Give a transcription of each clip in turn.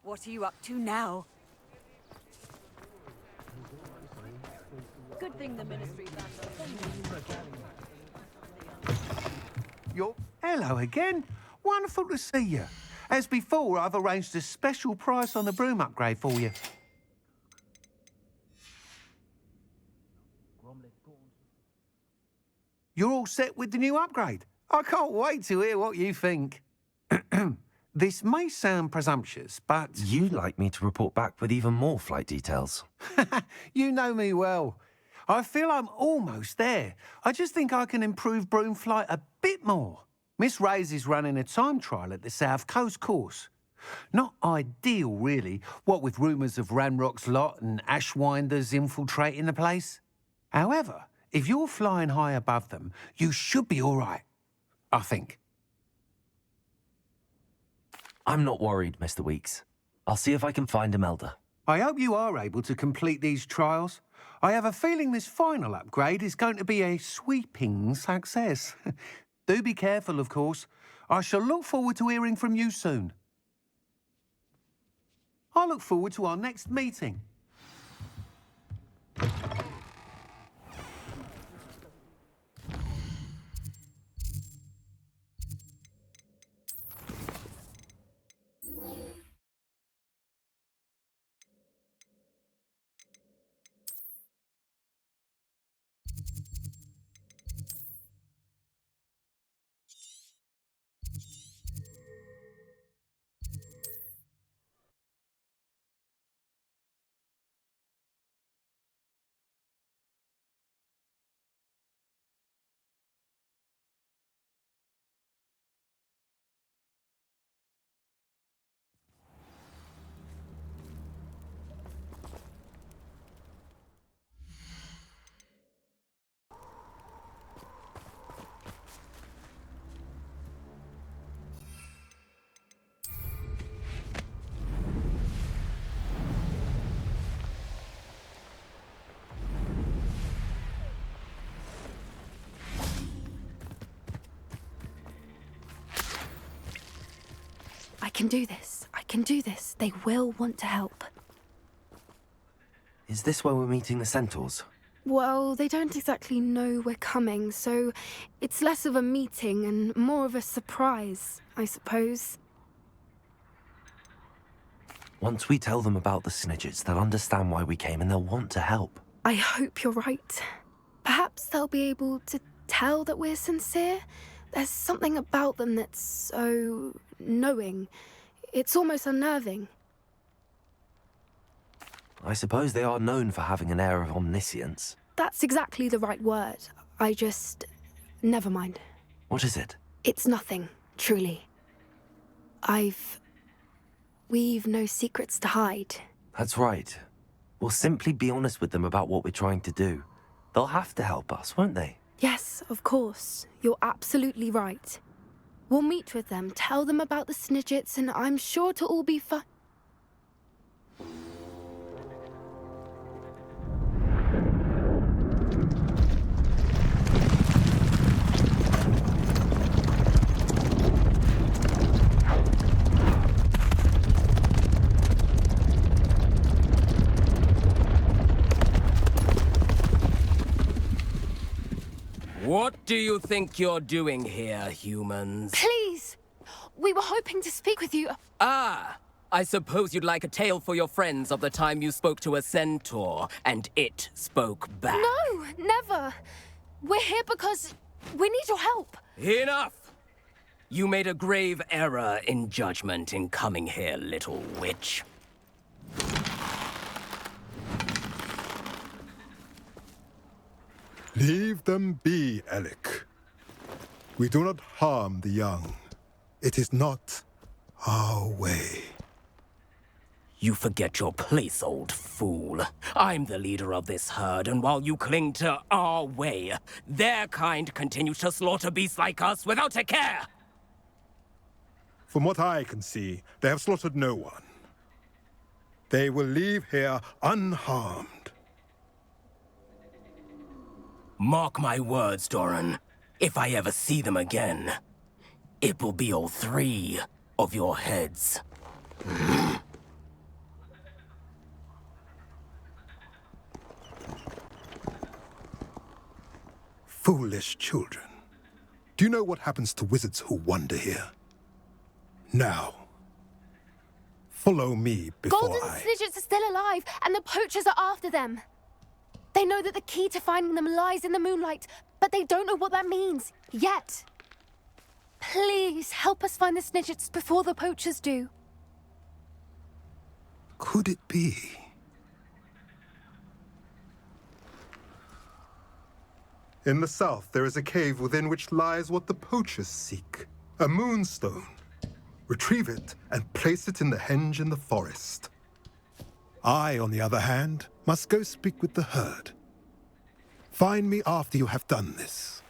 What are you up to now? Good thing the ministry Hello again. Wonderful to see you. As before, I've arranged a special price on the broom upgrade for you. You're all set with the new upgrade? I can't wait to hear what you think. This may sound presumptuous, but... You'd like me to report back with even more flight details. You know me well. I feel I'm almost there. I just think I can improve broom flight a bit more. Miss Ray's is running a time trial at the South Coast course. Not ideal, really, what with rumours of Ranrock's lot and Ashwinders infiltrating the place. However, if you're flying high above them, you should be all right, I think. I'm not worried, Mr. Weeks. I'll see if I can find Imelda. I hope you are able to complete these trials. I have a feeling this final upgrade is going to be a sweeping success. Do be careful, of course. I shall look forward to hearing from you soon. I look forward to our next meeting. I can do this. I can do this. They will want to help. Is this where we're meeting the Centaurs? Well, they don't exactly know we're coming, so it's less of a meeting and more of a surprise, I suppose. Once we tell them about the Snidgets, they'll understand why we came and they'll want to help. I hope you're right. Perhaps they'll be able to tell that we're sincere. There's something about them that's so knowing. It's almost unnerving. I suppose they are known for having an air of omniscience. That's exactly the right word. I just... never mind. What is it? It's nothing, truly. We've no secrets to hide. That's right. We'll simply be honest with them about what we're trying to do. They'll have to help us, won't they? Yes, of course. You're absolutely right. We'll meet with them, tell them about the Snidgets, and I'm sure to all be fine. What do you think you're doing here, humans? Please! We were hoping to speak with you. Ah! I suppose you'd like a tale for your friends of the time you spoke to a centaur, and it spoke back. No, never! We're here because we need your help. Enough! You made a grave error in judgment in coming here, little witch. Leave them be, Alec. We do not harm the young. It is not our way. You forget your place, old fool. I'm the leader of this herd, and while you cling to our way, their kind continues to slaughter beasts like us without a care! From what I can see, they have slaughtered no one. They will leave here unharmed. Mark my words, Doran. If I ever see them again, it will be all three of your heads. Foolish children. Do you know what happens to wizards who wander here? Now, follow me before Golden Snidgets are still alive, and the poachers are after them. They know that the key to finding them lies in the moonlight, but they don't know what that means, yet. Please, help us find the Snidgets before the poachers do. Could it be? In the south, there is a cave within which lies what the poachers seek. A moonstone. Retrieve it and place it in the henge in the forest. I, on the other hand, must go speak with the herd. Find me after you have done this.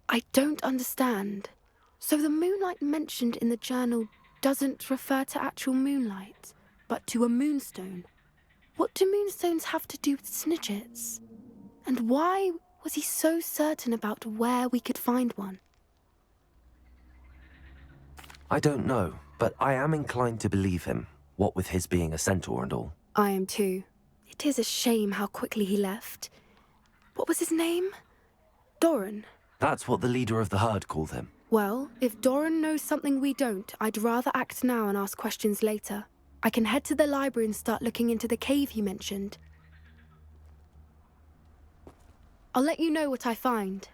I don't understand. So the moonlight mentioned in the journal doesn't refer to actual moonlight, but to a moonstone. What do moonstones have to do with Snidgets? And why was he so certain about where we could find one? I don't know, but I am inclined to believe him, what with his being a centaur and all. I am too. It is a shame how quickly he left. What was his name? Doran. That's what the leader of the herd called him. Well, if Doran knows something we don't, I'd rather act now and ask questions later. I can head to the library and start looking into the cave you mentioned. I'll let you know what I find.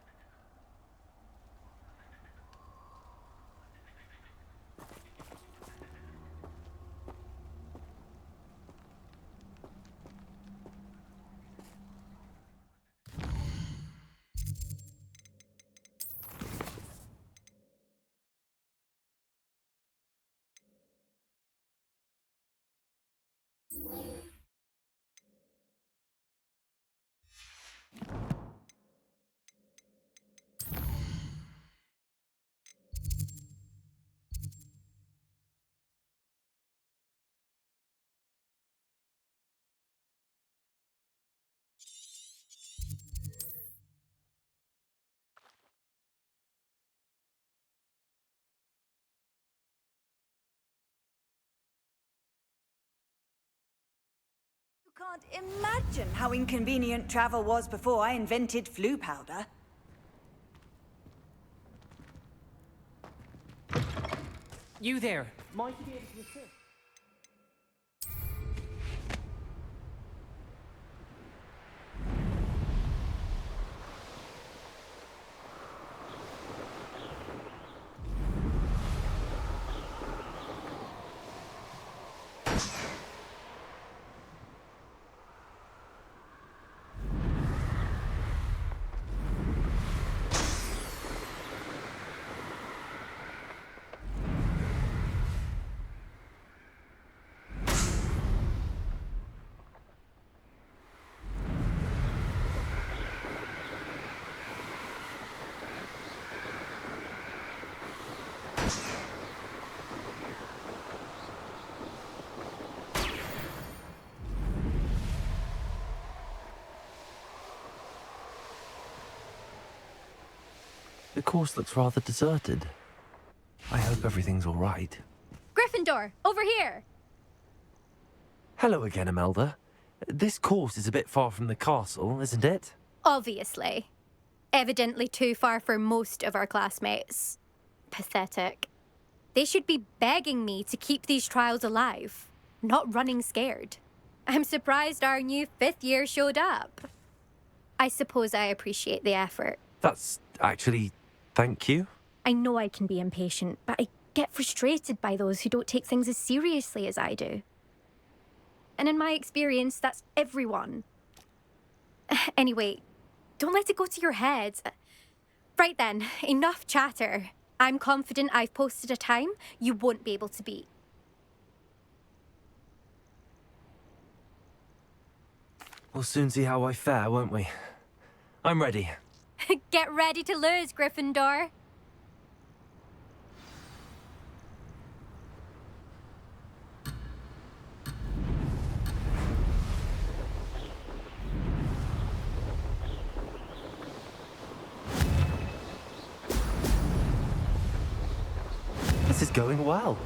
Can't imagine how inconvenient travel was before I invented flu powder. You there. Might you be able to assist? The course looks rather deserted. I hope everything's all right. Gryffindor, over here! Hello again, Imelda. This course is a bit far from the castle, isn't it? Obviously. Evidently too far for most of our classmates. Pathetic. They should be begging me to keep these trials alive, not running scared. I'm surprised our new 5th year showed up. I suppose I appreciate the effort. That's actually... thank you. I know I can be impatient, but I get frustrated by those who don't take things as seriously as I do. And in my experience, that's everyone. Anyway, don't let it go to your head. Right then, enough chatter. I'm confident I've posted a time you won't be able to beat. We'll soon see how I fare, won't we? I'm ready. Get ready to lose, Gryffindor. This is going well.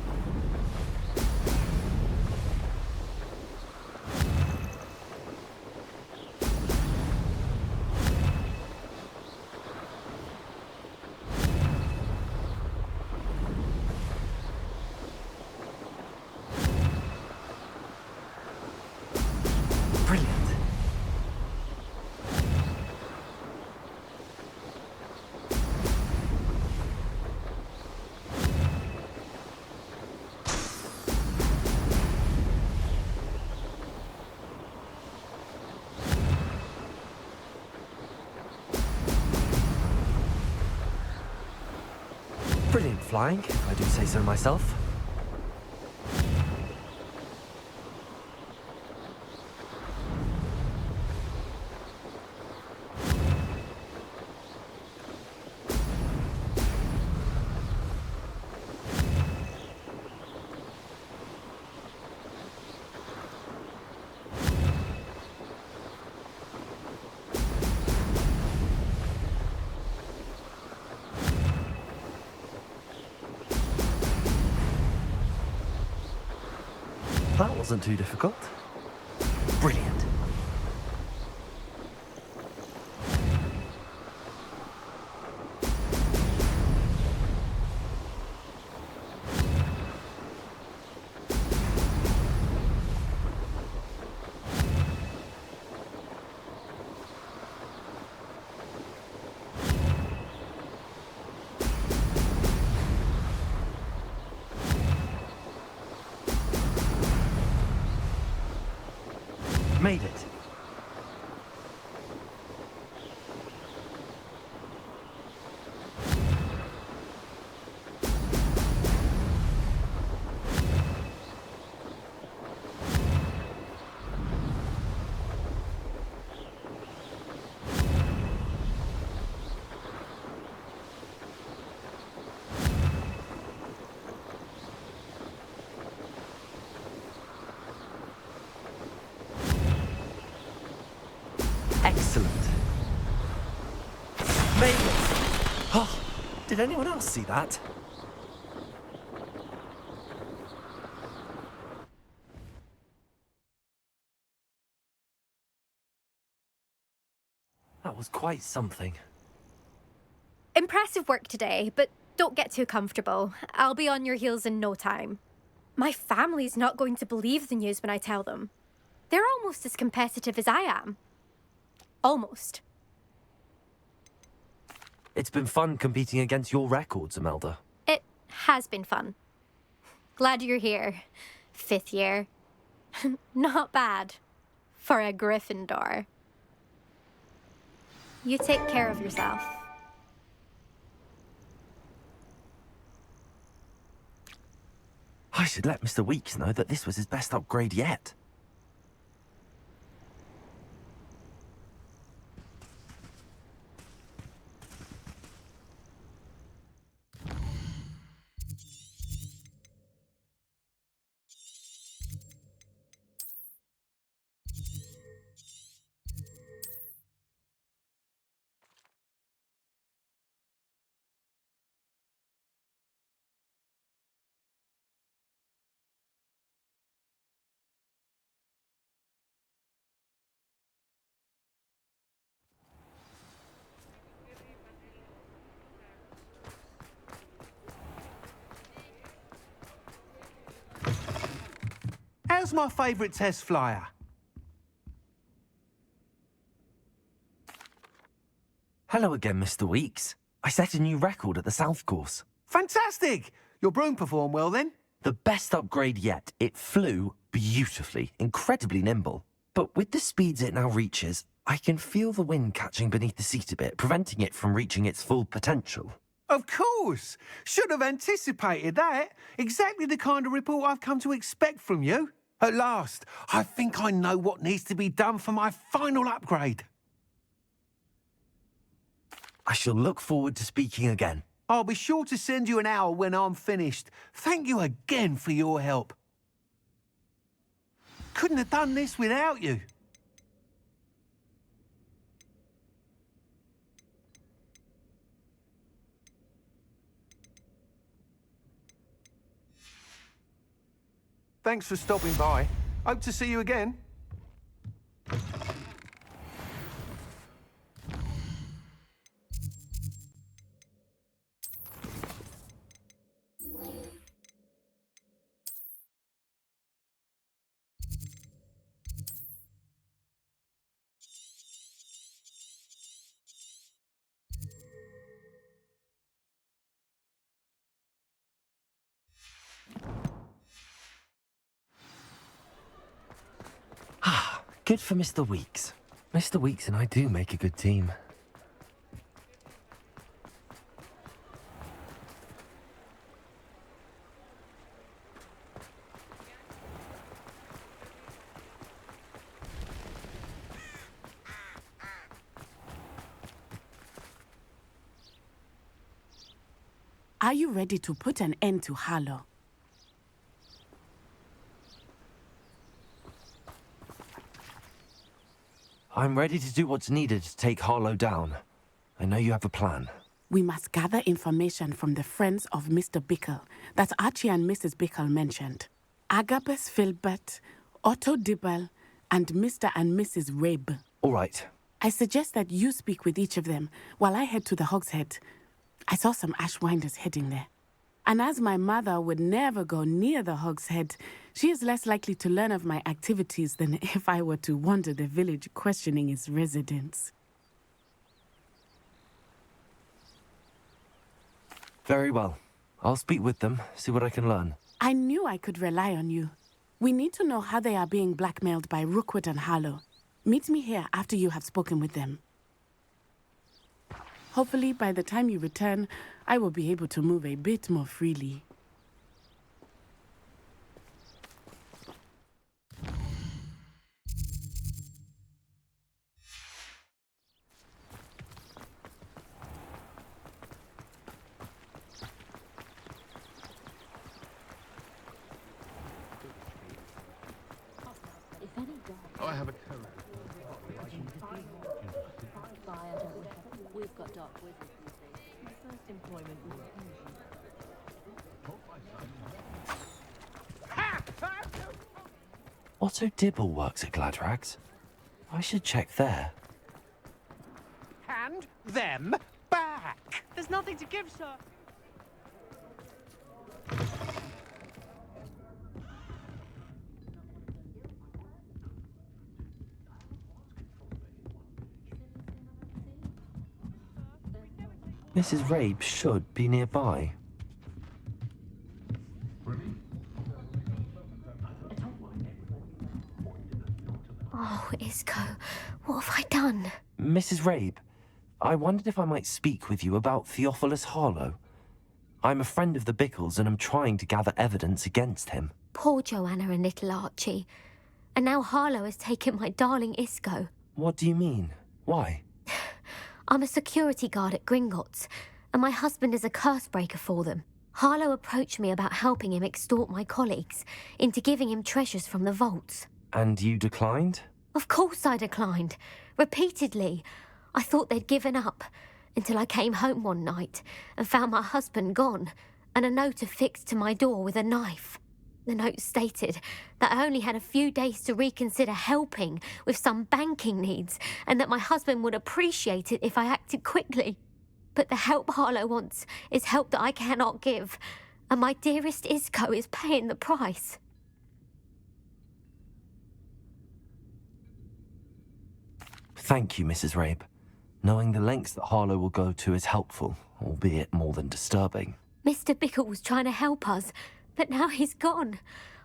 Brilliant flying, if I do say so myself. That wasn't too difficult. Brilliant. Made it. Excellent. Made it! Oh, did anyone else see that? That was quite something. Impressive work today, but don't get too comfortable. I'll be on your heels in no time. My family's not going to believe the news when I tell them. They're almost as competitive as I am. Almost. It's been fun competing against your records, Imelda. It has been fun. Glad you're here. 5th year. Not bad. For a Gryffindor. You take care of yourself. I should let Mr. Weeks know that this was his best upgrade yet. How's my favourite test flyer? Hello again, Mr. Weeks. I set a new record at the South Course. Fantastic! Your broom performed well then? The best upgrade yet. It flew beautifully, incredibly nimble. But with the speeds it now reaches, I can feel the wind catching beneath the seat a bit, preventing it from reaching its full potential. Of course! Should have anticipated that. Exactly the kind of report I've come to expect from you. At last, I think I know what needs to be done for my final upgrade. I shall look forward to speaking again. I'll be sure to send you an hour when I'm finished. Thank you again for your help. Couldn't have done this without you. Thanks for stopping by. Hope to see you again. Good for Mr. Weeks. Mr. Weeks and I do make a good team. Are you ready to put an end to Harlow? I'm ready to do what's needed to take Harlow down. I know you have a plan. We must gather information from the friends of Mr. Bickle that Archie and Mrs. Bickle mentioned. Agabus Filbert, Otto Dibble, and Mr. and Mrs. Rabe. All right. I suggest that you speak with each of them while I head to the Hogshead. I saw some Ashwinders heading there. And as my mother would never go near the Hogshead, she is less likely to learn of my activities than if I were to wander the village questioning its residents. Very well. I'll speak with them, see what I can learn. I knew I could rely on you. We need to know how they are being blackmailed by Rookwood and Harlow. Meet me here after you have spoken with them. Hopefully, by the time you return, I will be able to move a bit more freely. I have a We've got dark wizards these days. My first employment was Otto Dibble works at Gladrags. I should check there. Hand them back! There's nothing to give, sir. Mrs. Rabe should be nearby. Oh, Isco, what have I done? Mrs. Rabe, I wondered if I might speak with you about Theophilus Harlow. I'm a friend of the Bickles and I'm trying to gather evidence against him. Poor Joanna and little Archie. And now Harlow has taken my darling Isco. What do you mean? Why? I'm a security guard at Gringotts, and my husband is a curse breaker for them. Harlow approached me about helping him extort my colleagues into giving him treasures from the vaults. And you declined? Of course I declined. Repeatedly. I thought they'd given up, until I came home one night and found my husband gone, and a note affixed to my door with a knife. The note stated that I only had a few days to reconsider helping with some banking needs, and that my husband would appreciate it if I acted quickly. But the help Harlow wants is help that I cannot give, and my dearest Isco is paying the price. Thank you, Mrs. Rabe. Knowing the lengths that Harlow will go to is helpful, albeit more than disturbing. Mr. Bickle was trying to help us, but now he's gone.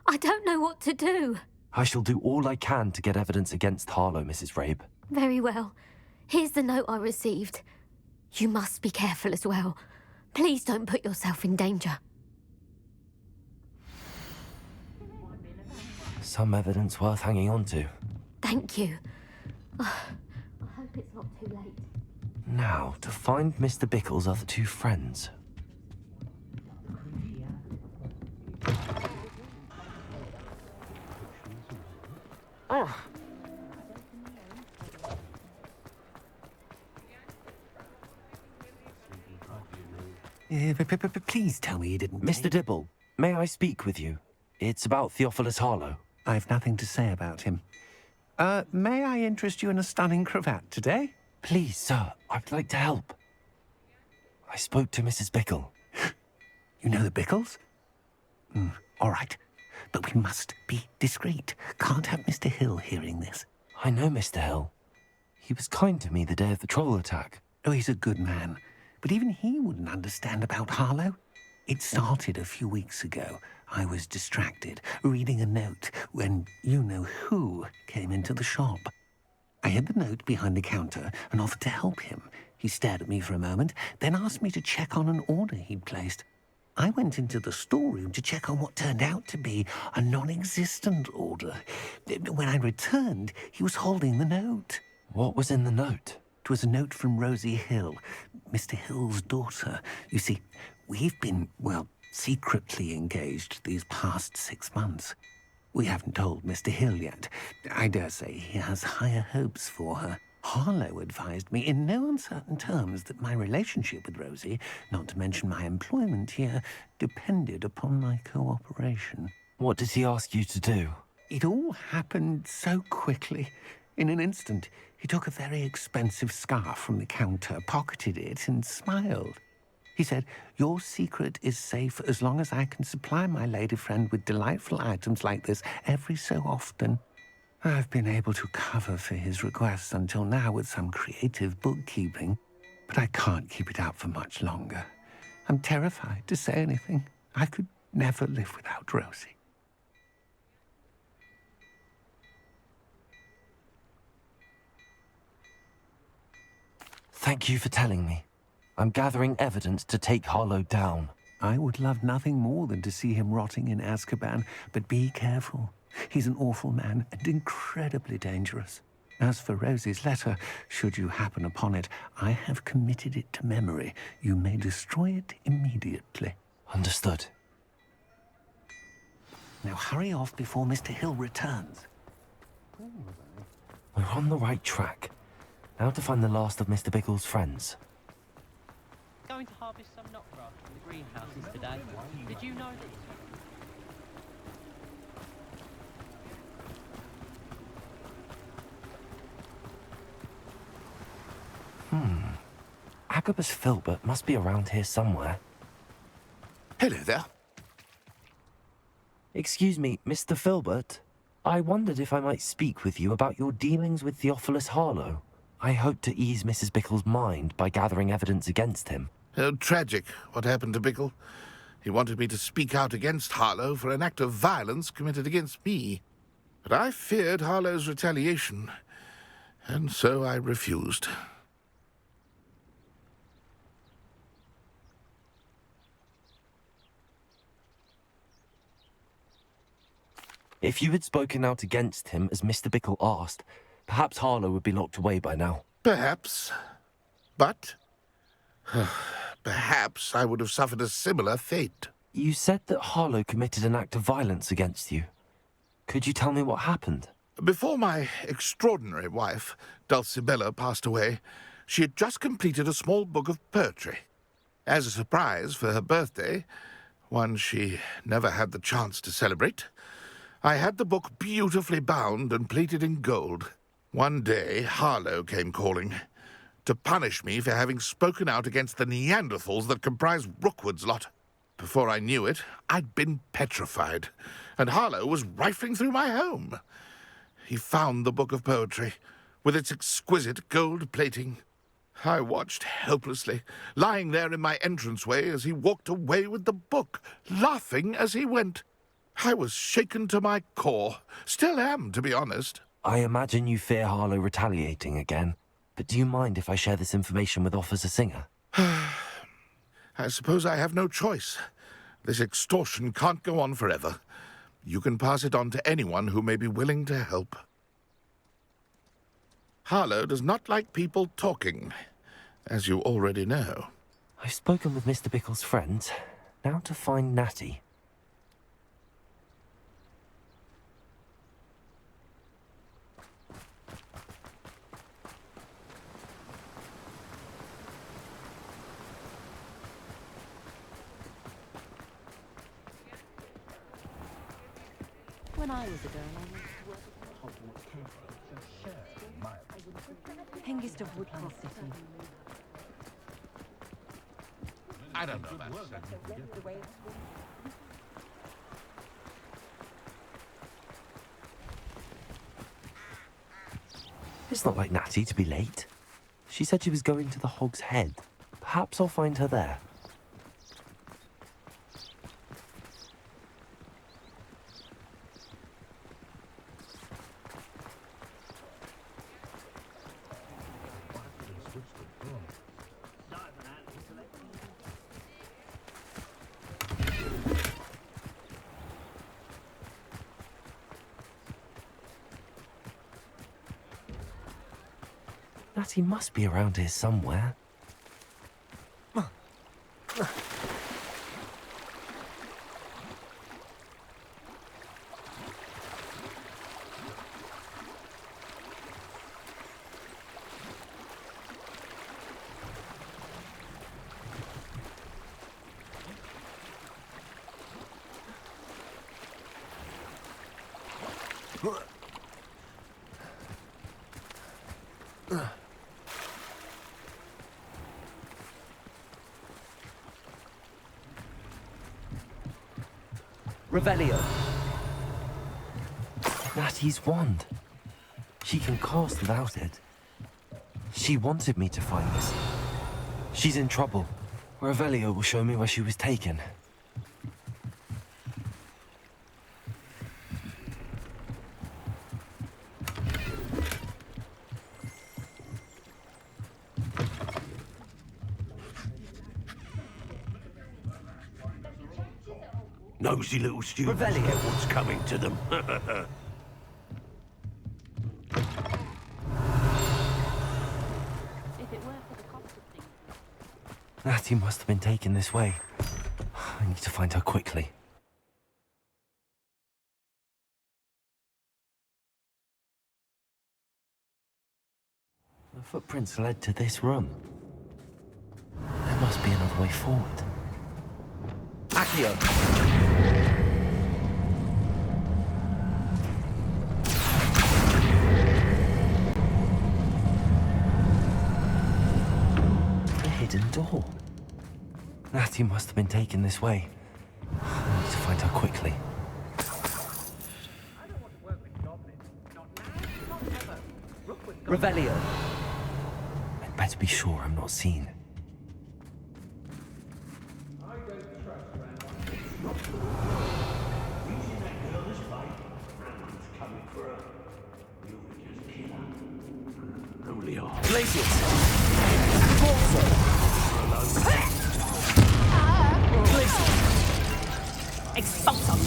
I don't know what to do. I shall do all I can to get evidence against Harlow, Mrs. Rabe. Very well. Here's the note I received. You must be careful as well. Please don't put yourself in danger. Some evidence worth hanging on to. Thank you. I hope it's not too late. Now, to find Mr. Bickle's other two friends. Please tell me you didn't... Mr. Dibble, may I speak with you? It's about Theophilus Harlow. I've nothing to say about him. May I interest you in a stunning cravat today? Please, sir, I'd like to help. I spoke to Mrs. Bickle. You know the Bickles? All right. But we must be discreet. Can't have Mr. Hill hearing this. I know Mr. Hill. He was kind to me the day of the troll attack. Oh, he's a good man. But even he wouldn't understand about Harlow. It started a few weeks ago. I was distracted, reading a note, when you-know-who came into the shop. I hid the note behind the counter and offered to help him. He stared at me for a moment, then asked me to check on an order he'd placed. I went into the storeroom to check on what turned out to be a non-existent order. When I returned, he was holding the note. What was in the note? It was a note from Rosie Hill, Mr. Hill's daughter. You see, We've been, well, secretly engaged these past 6 months. We haven't told Mr. Hill yet. I dare say he has higher hopes for her. Harlow advised me in no uncertain terms that my relationship with Rosie, not to mention my employment here, depended upon my cooperation. What did he ask you to do? It all happened so quickly. In an instant, he took a very expensive scarf from the counter, pocketed it, and smiled. He said, "Your secret is safe as long as I can supply my lady friend with delightful items like this every so often." I've been able to cover for his requests until now with some creative bookkeeping, but I can't keep it out for much longer. I'm terrified to say anything. I could never live without Rosie. Thank you for telling me. I'm gathering evidence to take Harlow down. I would love nothing more than to see him rotting in Azkaban, but be careful. He's an awful man and incredibly dangerous. As for Rosie's letter, should you happen upon it, I have committed it to memory. You may destroy it immediately. Understood. Now hurry off before Mr. Hill returns. We're on the right track. Now to find the last of Mr. Bickle's friends. Going to harvest some knotgrass from the greenhouses today. Did you know that? Agabus Filbert must be around here somewhere. Hello there. Excuse me, Mr. Filbert. I wondered if I might speak with you about your dealings with Theophilus Harlow. I hope to ease Mrs. Bickle's mind by gathering evidence against him. Oh, tragic what happened to Bickle. He wanted me to speak out against Harlow for an act of violence committed against me. But I feared Harlow's retaliation, and so I refused. If you had spoken out against him as Mr. Bickle asked, perhaps Harlow would be locked away by now. Perhaps. But perhaps I would have suffered a similar fate. You said that Harlow committed an act of violence against you. Could you tell me what happened? Before my extraordinary wife, Dulcibella, passed away, she had just completed a small book of poetry. As a surprise for her birthday, one she never had the chance to celebrate, I had the book beautifully bound and plated in gold. One day, Harlow came calling to punish me for having spoken out against the Neanderthals that comprise Rookwood's lot. Before I knew it, I'd been petrified, and Harlow was rifling through my home. He found the book of poetry, with its exquisite gold plating. I watched helplessly, lying there in my entranceway as he walked away with the book, laughing as he went. I was shaken to my core. Still am, to be honest. I imagine you fear Harlow retaliating again, but do you mind if I share this information with Officer Singer? I suppose I have no choice. This extortion can't go on forever. You can pass it on to anyone who may be willing to help. Harlow does not like people talking, as you already know. I've spoken with Mr. Bickle's friends. Now to find Natty. When I was a girl, I used to work at the Hogwarts cafe. Hengist of Woodcroft City. I don't know that. It's not like Natty to be late. She said she was going to the Hog's Head. Perhaps I'll find her there. Natty must be around here somewhere. Revelio. Natty's wand. She can cast without it. She wanted me to find this. She's in trouble. Revelio will show me where she was taken. Nosy little students Revelio. get what's coming to them. Natty must have been taken this way. I need to find her quickly. The footprints led to this room. There must be another way forward. Accio! A hidden door. Natty must have been taken this way. I need to find her quickly. Revelio. I'd better be sure I'm not seen. Glaciers! Expulsum!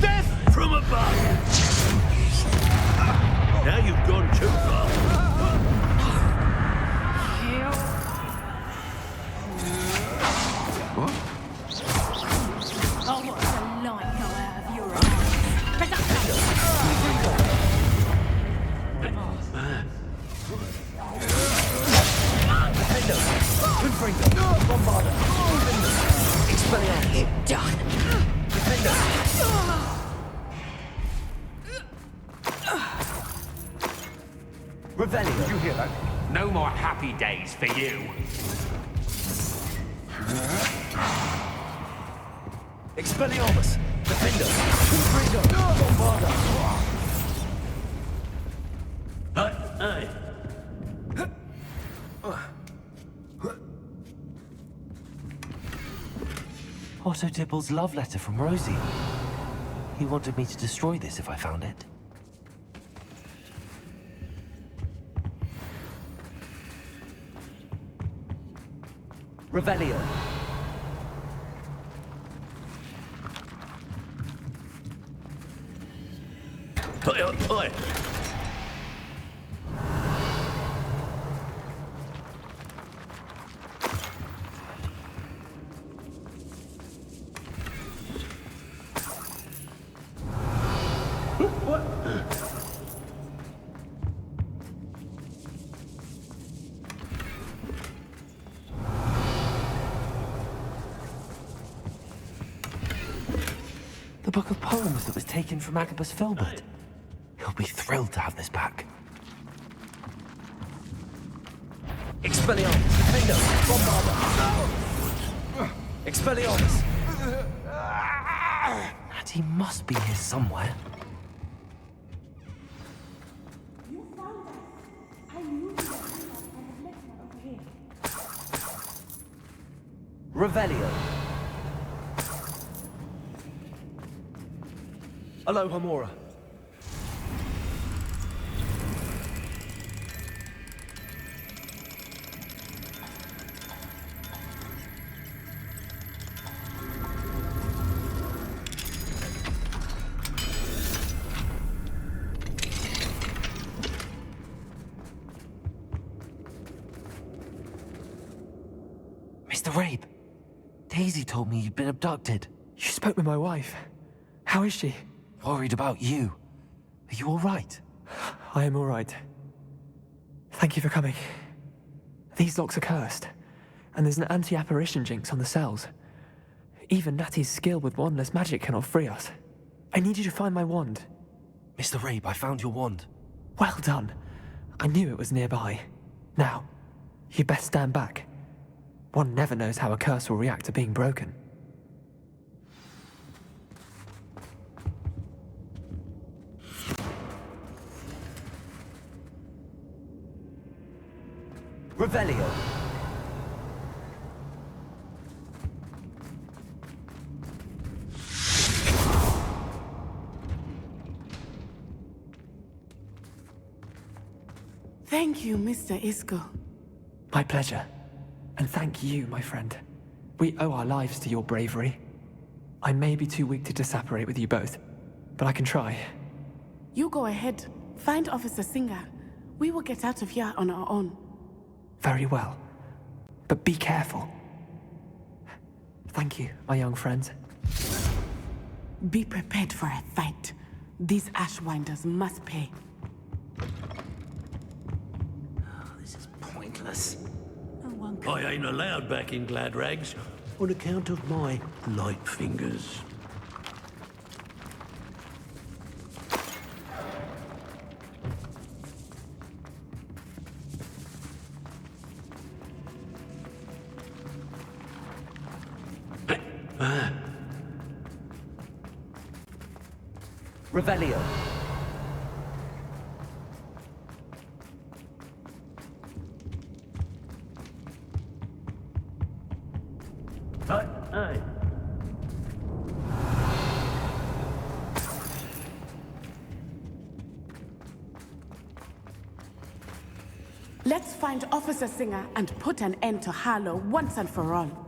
Death from above! Now you've gone too far. Oh, what a light go out of your eyes. Revelio. Did you hear that? No more happy days for you. Expelliarmus! Defender! Confringo! Bombarda! Hey. Otto Dibble's love letter from Rosie. He wanted me to destroy this if I found it. Revelio. Oi. The book of poems that was taken from Agabus Filbert. He'll be thrilled to have this back. Expelliarmus! Defender! Bombarda! Expelliarmus! Natty must be here somewhere. Revelio. Aloha Mora. Mr. Rabe, Daisy told me you'd been abducted. You spoke with my wife. How is she? Worried about you. Are you all right? I am all right. Thank you for coming. These locks are cursed, and there's an anti-apparition jinx on the cells. Even Natty's skill with wandless magic cannot free us. I need you to find my wand. Mr. Rabe, I found your wand. Well done. I knew it was nearby. Now, you best stand back. One never knows how a curse will react to being broken. Revelio. Thank you, Mr. Isco. My pleasure. And thank you, my friend. We owe our lives to your bravery. I may be too weak to disapparate with you both, but I can try. You go ahead. Find Officer Singer. We will get out of here on our own. Very well. But be careful. Thank you, my young friend. Be prepared for a fight. These Ashwinders must pay. This is pointless. I ain't allowed back in Glad Rags on account of my light fingers. Revelio. Aye. Let's find Officer Singer and put an end to Harlow once and for all.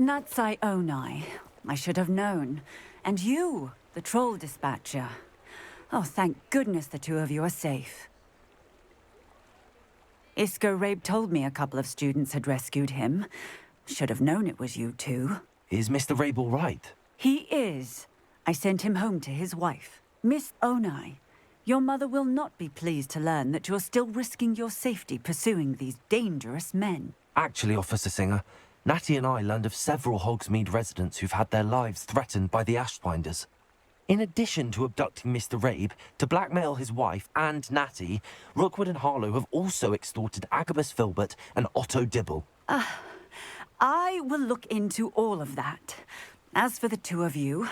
Natsai Onai. I should have known. And you, the troll dispatcher. Oh, thank goodness the two of you are safe. Isco Rabe told me a couple of students had rescued him. Should have known it was you two. Is Mr. Rabe all right? He is. I sent him home to his wife. Miss Onai, your mother will not be pleased to learn that you're still risking your safety pursuing these dangerous men. Actually, Officer Singer, Natty and I learned of several Hogsmeade residents who've had their lives threatened by the Ashwinders. In addition to abducting Mr. Rabe to blackmail his wife and Natty, Rookwood and Harlow have also extorted Agabus Filbert and Otto Dibble. I will look into all of that. As for the two of you,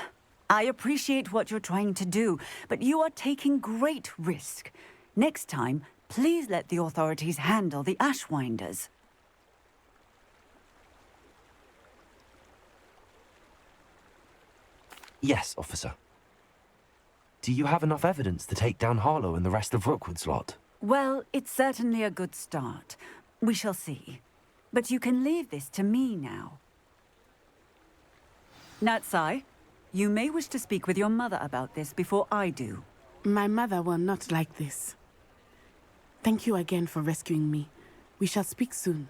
I appreciate what you're trying to do, but you are taking great risk. Next time, please let the authorities handle the Ashwinders. Yes, officer. Do you have enough evidence to take down Harlow and the rest of Rookwood's lot? Well, it's certainly a good start. We shall see. But you can leave this to me now. Natsai, you may wish to speak with your mother about this before I do. My mother will not like this. Thank you again for rescuing me. We shall speak soon.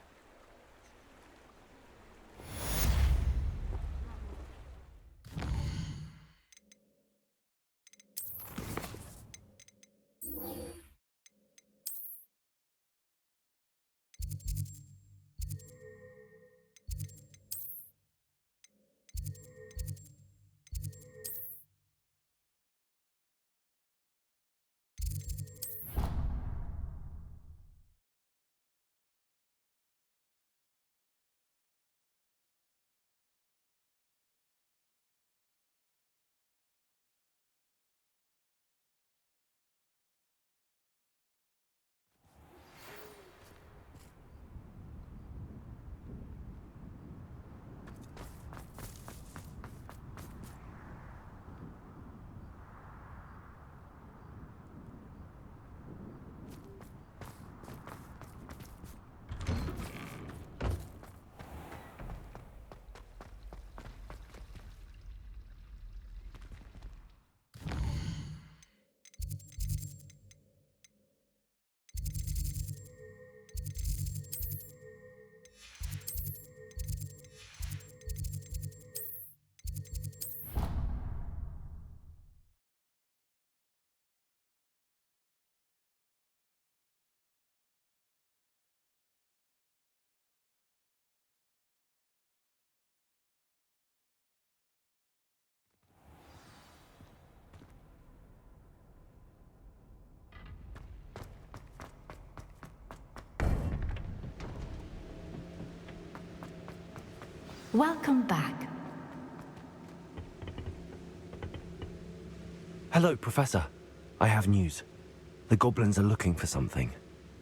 Welcome back. Hello, Professor. I have news. The goblins are looking for something.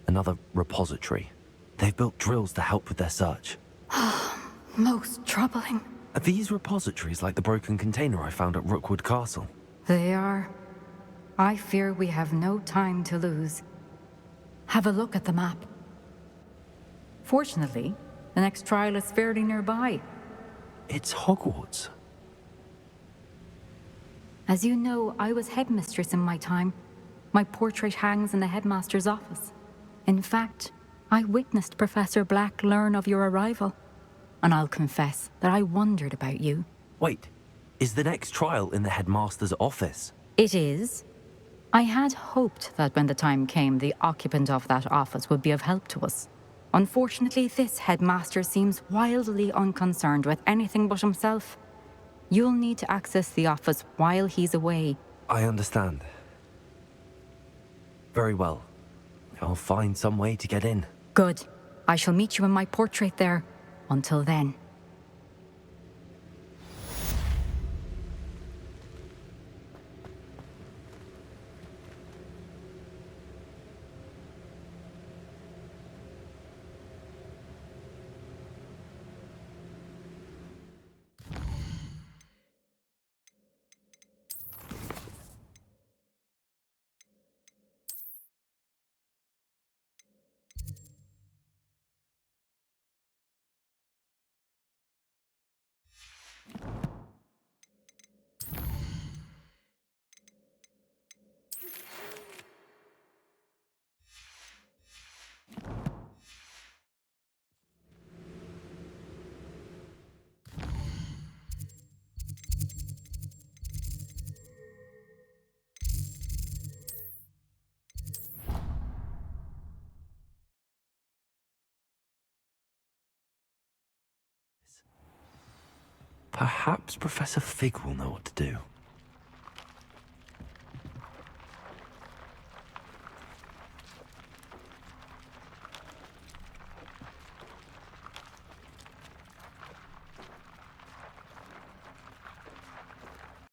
Another repository. They've built drills to help with their search. Most troubling. Are these repositories like the broken container I found at Rookwood Castle? They are. I fear we have no time to lose. Have a look at the map. Fortunately, the next trial is fairly nearby. It's Hogwarts. As you know, I was headmistress in my time. My portrait hangs in the headmaster's office. In fact, I witnessed Professor Black learn of your arrival. And I'll confess that I wondered about you. Wait, is the next trial in the headmaster's office? It is. I had hoped that when the time came, the occupant of that office would be of help to us. Unfortunately, this headmaster seems wildly unconcerned with anything but himself. You'll need to access the office while he's away. I understand. Very well. I'll find some way to get in. Good. I shall meet you in my portrait there. Until then. Perhaps Professor Fig will know what to do.